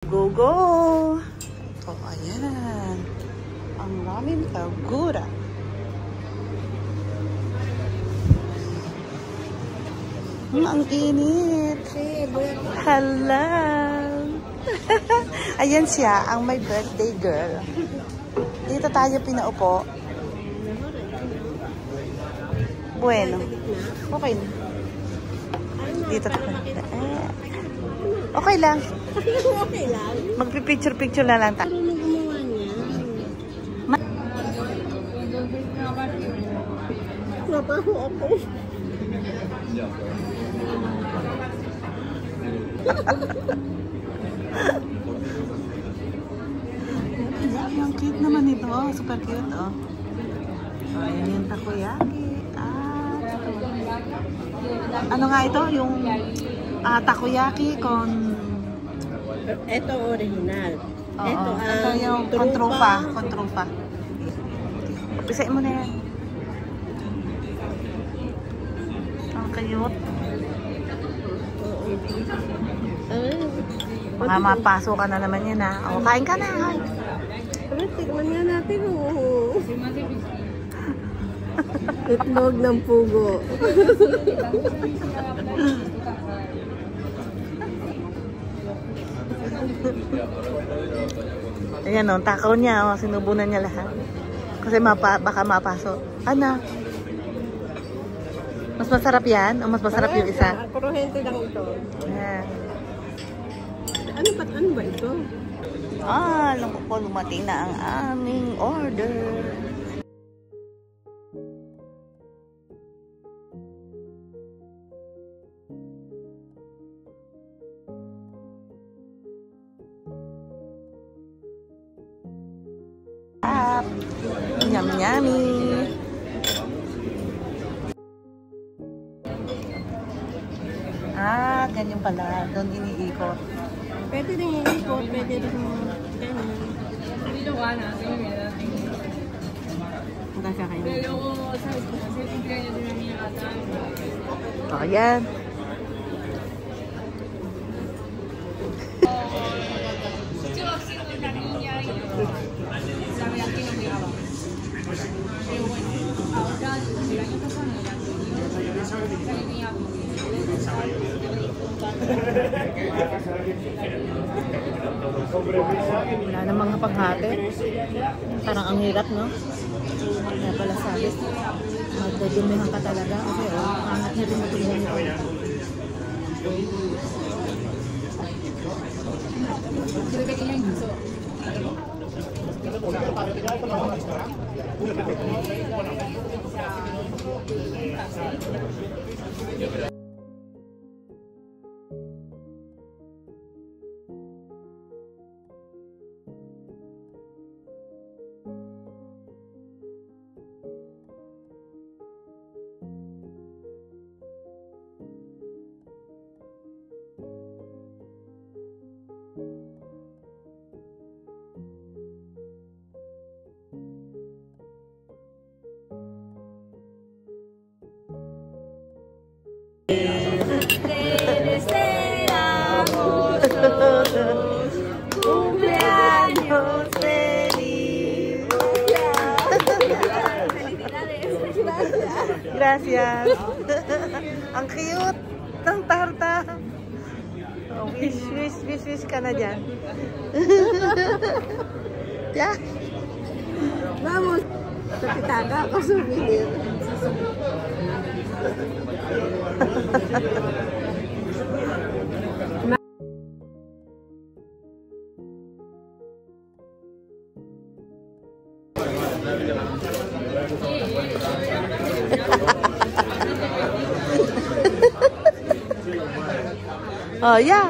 Go, go! So, ayan. Ang daming kagura. Ang init. Hello! Ayan siya, ang my birthday girl. Dito tayo pinaupo. Bueno. Okay na. Dito tayo. Okay lang. Okay lang. Magpipicture-picture na lang tayo. Pero nung gumawa niya. Napaho ako. Ang cute naman ito. Oh, super cute. Oh. So, ayan yung takoyaki. Ano nga ito? Yung takoyaki con... Ito original. Oo, Ito ang yung kontrupa. Kontrupa. Pisain mo na yan. Ang cute. Baka mapasok ka na naman yan ha. O, kain ka na. Pero tikman nga natin Itlog ng pugo. Ayan o, takaw niya. O, sinubunan niya lahat. Kasi baka mapasok. Ano? Mas masarap yan? O mas masarap yung isa? Kuruhente lang ito. Ayan. Ano ba ito? Alam ko po, lumating na ang aming order. Yummy. Ganyan pala. Doon iniikot. Pwede rin iikot, pwede rin ganyan. Magkasa kayo. O, yan. Wala na mga paghati. Parang ang hirap, no? Kaya pala sabi, magdudumihan ka talaga. Kasi angat niya rin matulungan nito. Cumpleaños feliz. Gracias. Ang cute ng tarta. Oh, wish ka na dyan. Yeah. Vamos. Sa pitaka ako souvenir. Oh, yeah.